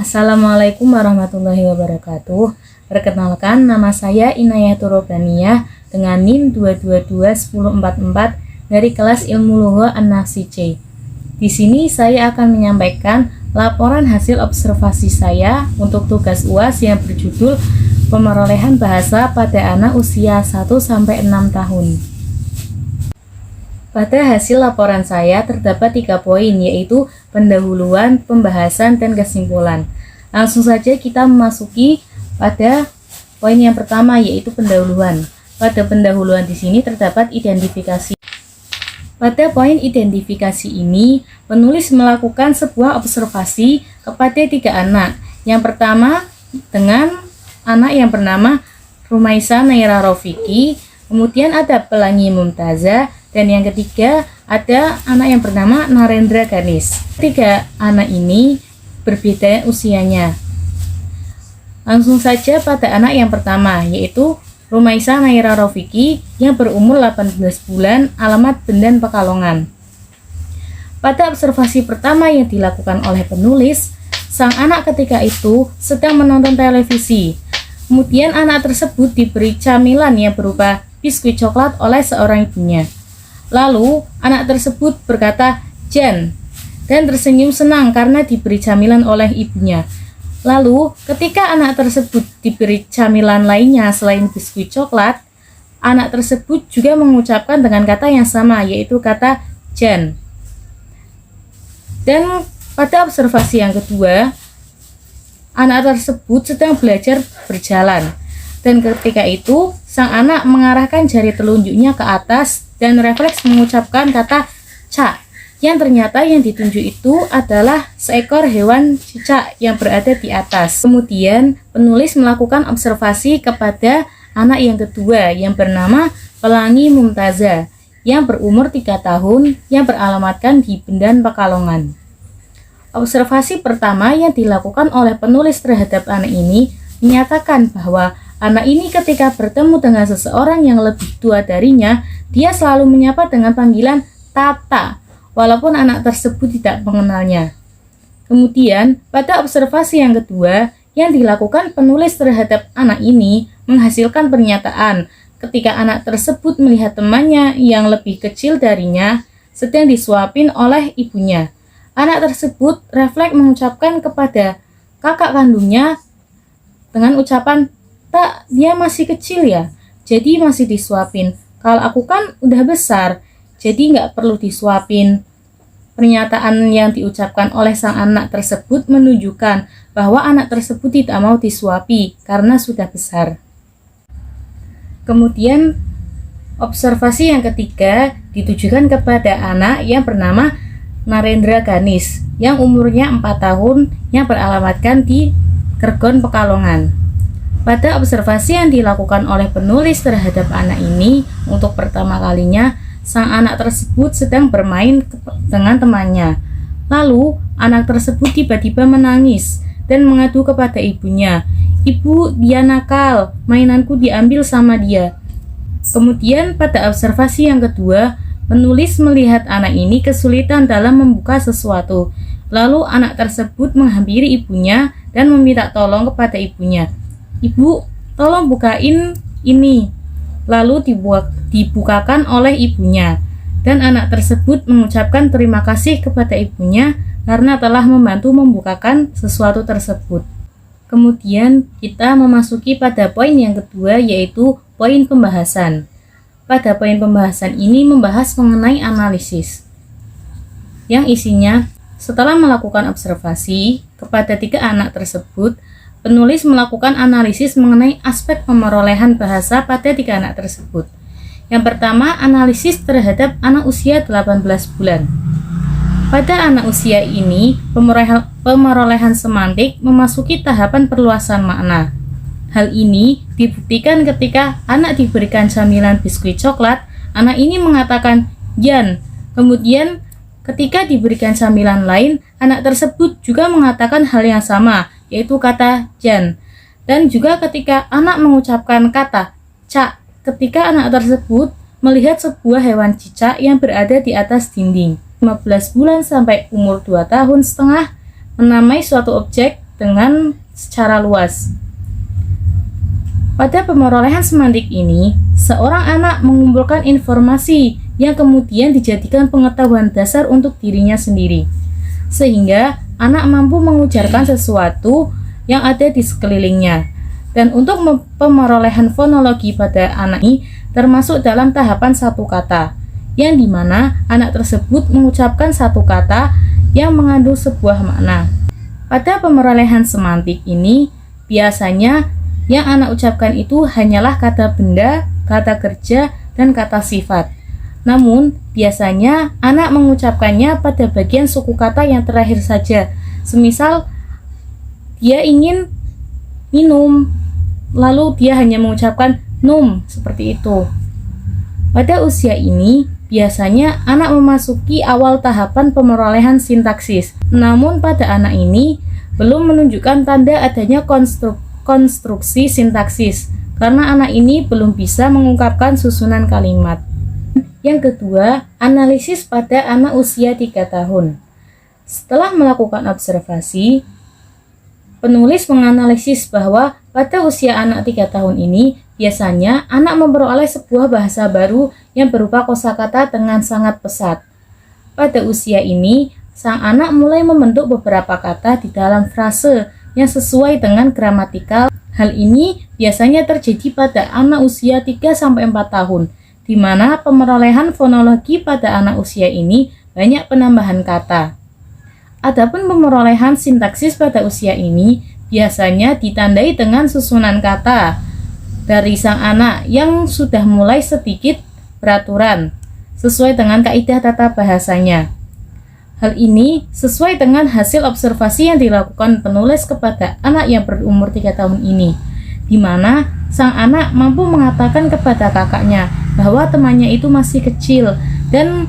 Assalamualaikum warahmatullahi wabarakatuh. Perkenalkan, nama saya Inayatul Roblaniyah dengan NIM 2221044 dari kelas Ilmu Lugha An-Nafsi C. Di sini saya akan menyampaikan laporan hasil observasi saya untuk tugas UAS yang berjudul Pemerolehan Bahasa pada anak usia 1-6 tahun. Pada hasil laporan saya terdapat 3 poin, yaitu pendahuluan, pembahasan, dan kesimpulan. Langsung saja kita memasuki pada poin yang pertama, yaitu pendahuluan. Pada pendahuluan di sini terdapat identifikasi. Pada poin identifikasi ini, penulis melakukan sebuah observasi kepada 3 anak. Yang pertama dengan anak yang bernama Rumaisa Naira Rofiki, kemudian ada Pelangi Mumtaza, dan yang ketiga ada anak yang bernama Narendra Ganis. 3 anak ini berbeda usianya. Langsung saja pada anak yang pertama, yaitu Rumaisa Naira Rofiki yang berumur 18 bulan, alamat Bendan, Pekalongan. Pada observasi pertama yang dilakukan oleh penulis, sang anak ketika itu sedang menonton televisi. Kemudian anak tersebut diberi camilan yang berupa biskuit coklat oleh seorang ibunya. Lalu, anak tersebut berkata, "Jan," dan tersenyum senang karena diberi camilan oleh ibunya. Lalu, ketika anak tersebut diberi camilan lainnya selain biskuit coklat, anak tersebut juga mengucapkan dengan kata yang sama, yaitu kata Jan. Dan pada observasi yang kedua, anak tersebut sedang belajar berjalan. Dan ketika itu, sang anak mengarahkan jari telunjuknya ke atas dan refleks mengucapkan kata "ca", yang ternyata yang ditunjuk itu adalah seekor hewan cicak yang berada di atas. Kemudian, penulis melakukan observasi kepada anak yang kedua yang bernama Pelangi Mumtaza, yang berumur 3 tahun, yang beralamatkan di Bendan, Pekalongan. Observasi pertama yang dilakukan oleh penulis terhadap anak ini menyatakan bahwa anak ini ketika bertemu dengan seseorang yang lebih tua darinya, dia selalu menyapa dengan panggilan Tata, walaupun anak tersebut tidak mengenalnya. Kemudian, pada observasi yang kedua, yang dilakukan penulis terhadap anak ini menghasilkan pernyataan ketika anak tersebut melihat temannya yang lebih kecil darinya sedang disuapin oleh ibunya. Anak tersebut refleks mengucapkan kepada kakak kandungnya dengan ucapan, "Tak, dia masih kecil ya, jadi masih disuapin. Kalau aku kan udah besar, jadi nggak perlu disuapin." Pernyataan yang diucapkan oleh sang anak tersebut menunjukkan bahwa anak tersebut tidak mau disuapi karena sudah besar. Kemudian, observasi yang ketiga ditujukan kepada anak yang bernama Narendra Ganis, yang umurnya 4 tahun, yang beralamatkan di Kergon, Pekalongan. Pada observasi yang dilakukan oleh penulis terhadap anak ini, untuk pertama kalinya, sang anak tersebut sedang bermain dengan temannya. Lalu, anak tersebut tiba-tiba menangis dan mengadu kepada ibunya, "Ibu, dia nakal, mainanku diambil sama dia." Kemudian, pada observasi yang kedua, penulis melihat anak ini kesulitan dalam membuka sesuatu. Lalu, anak tersebut menghampiri ibunya dan meminta tolong kepada ibunya. "Ibu, tolong bukain ini." Lalu dibukakan oleh ibunya, dan anak tersebut mengucapkan terima kasih kepada ibunya karena telah membantu membukakan sesuatu tersebut. Kemudian kita memasuki pada poin yang kedua, yaitu poin pembahasan. Pada poin pembahasan ini membahas mengenai analisis, yang isinya setelah melakukan observasi kepada 3 anak tersebut, penulis melakukan analisis mengenai aspek pemerolehan bahasa pada 3 anak tersebut. Yang pertama, analisis terhadap anak usia 18 bulan. Pada anak usia ini, pemerolehan semantik memasuki tahapan perluasan makna. Hal ini dibuktikan ketika anak diberikan camilan biskuit coklat, anak ini mengatakan "Jan". Kemudian, ketika diberikan camilan lain, anak tersebut juga mengatakan hal yang sama, yaitu kata Jan. Dan juga ketika anak mengucapkan kata "ca" ketika anak tersebut melihat sebuah hewan cicak yang berada di atas dinding. 15 bulan sampai umur 2 tahun setengah menamai suatu objek dengan secara luas. Pada pemerolehan semantik ini, seorang anak mengumpulkan informasi yang kemudian dijadikan pengetahuan dasar untuk dirinya sendiri, sehingga anak mampu mengujarkan sesuatu yang ada di sekelilingnya. Dan untuk pemerolehan fonologi pada anak ini termasuk dalam tahapan satu kata, yang dimana anak tersebut mengucapkan satu kata yang mengandung sebuah makna. Pada pemerolehan semantik ini, biasanya yang anak ucapkan itu hanyalah kata benda, kata kerja, dan kata sifat. Namun, biasanya anak mengucapkannya pada bagian suku kata yang terakhir saja. Semisal, dia ingin minum, lalu dia hanya mengucapkan num, seperti itu. Pada usia ini, biasanya anak memasuki awal tahapan pemerolehan sintaksis. Namun, pada anak ini belum menunjukkan tanda adanya konstruksi sintaksis, karena anak ini belum bisa mengungkapkan susunan kalimat. Yang kedua, analisis pada anak usia 3 tahun. Setelah melakukan observasi, penulis menganalisis bahwa pada usia anak 3 tahun ini, biasanya anak memperoleh sebuah bahasa baru yang berupa kosakata dengan sangat pesat. Pada usia ini, sang anak mulai membentuk beberapa kata di dalam frase yang sesuai dengan gramatikal. Hal ini biasanya terjadi pada anak usia 3-4 tahun, di mana pemerolehan fonologi pada anak usia ini banyak penambahan kata. Adapun pemerolehan sintaksis pada usia ini biasanya ditandai dengan susunan kata dari sang anak yang sudah mulai sedikit beraturan, sesuai dengan kaidah tata bahasanya. Hal ini sesuai dengan hasil observasi yang dilakukan penulis kepada anak yang berumur 3 tahun ini, di mana sang anak mampu mengatakan kepada kakaknya bahwa temannya itu masih kecil dan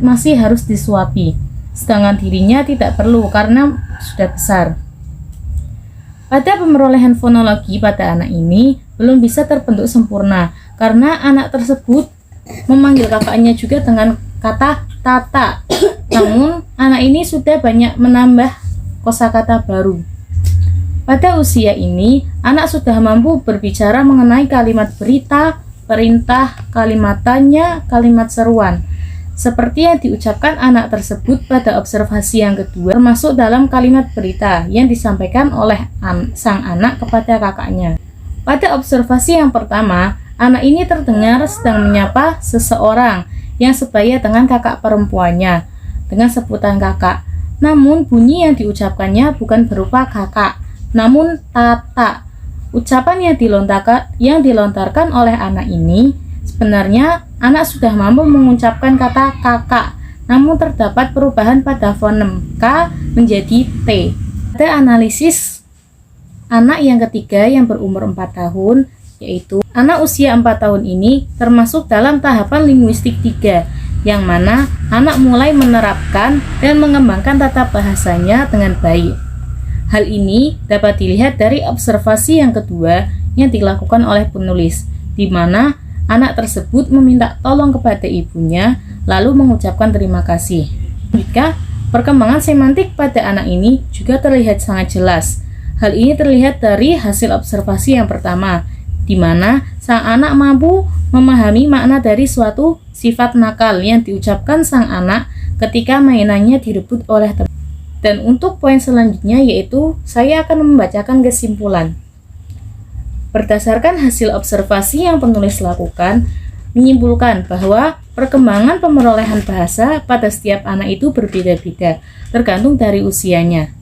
masih harus disuapi, sedangkan dirinya tidak perlu karena sudah besar. Pada pemerolehan fonologi pada anak ini belum bisa terbentuk sempurna, karena anak tersebut memanggil kakaknya juga dengan kata tata. Namun, anak ini sudah banyak menambah kosakata baru. Pada usia ini, anak sudah mampu berbicara mengenai kalimat berita, perintah, kalimat tanya, kalimat seruan, seperti yang diucapkan anak tersebut pada observasi yang kedua, termasuk dalam kalimat berita yang disampaikan oleh sang anak kepada kakaknya. Pada observasi yang pertama, anak ini terdengar sedang menyapa seseorang yang sebaya dengan kakak perempuannya dengan sebutan kakak. Namun bunyi yang diucapkannya bukan berupa kakak, namun tata. Ucapan yang dilontarkan oleh anak ini sebenarnya anak sudah mampu mengucapkan kata kakak, namun terdapat perubahan pada fonem K menjadi T. Ada analisis anak yang ketiga yang berumur 4 tahun, yaitu anak usia 4 tahun ini termasuk dalam tahapan linguistik 3, yang mana anak mulai menerapkan dan mengembangkan tata bahasanya dengan baik. Hal ini dapat dilihat dari observasi yang kedua yang dilakukan oleh penulis, di mana anak tersebut meminta tolong kepada ibunya lalu mengucapkan terima kasih. Jika perkembangan semantik pada anak ini juga terlihat sangat jelas. Hal ini terlihat dari hasil observasi yang pertama, di mana sang anak mampu memahami makna dari suatu sifat nakal yang diucapkan sang anak ketika mainannya direbut oleh teman. Dan untuk poin selanjutnya yaitu saya akan membacakan kesimpulan. Berdasarkan hasil observasi yang penulis lakukan, menyimpulkan bahwa perkembangan pemerolehan bahasa pada setiap anak itu berbeda-beda, tergantung dari usianya.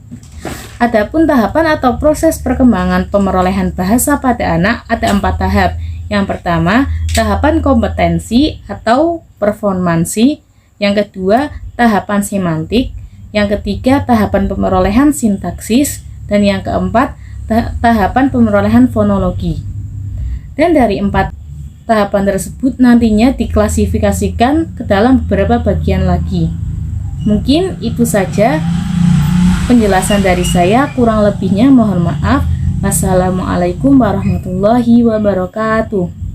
Adapun tahapan atau proses perkembangan pemerolehan bahasa pada anak ada 4 tahap. Yang pertama, tahapan kompetensi atau performansi. Yang kedua, tahapan semantik. Yang ketiga, tahapan pemerolehan sintaksis. Dan yang keempat, tahapan pemerolehan fonologi. Dan dari 4 tahapan tersebut nantinya diklasifikasikan ke dalam beberapa bagian lagi. Mungkin itu saja penjelasan dari saya, kurang lebihnya mohon maaf. Wassalamualaikum warahmatullahi wabarakatuh.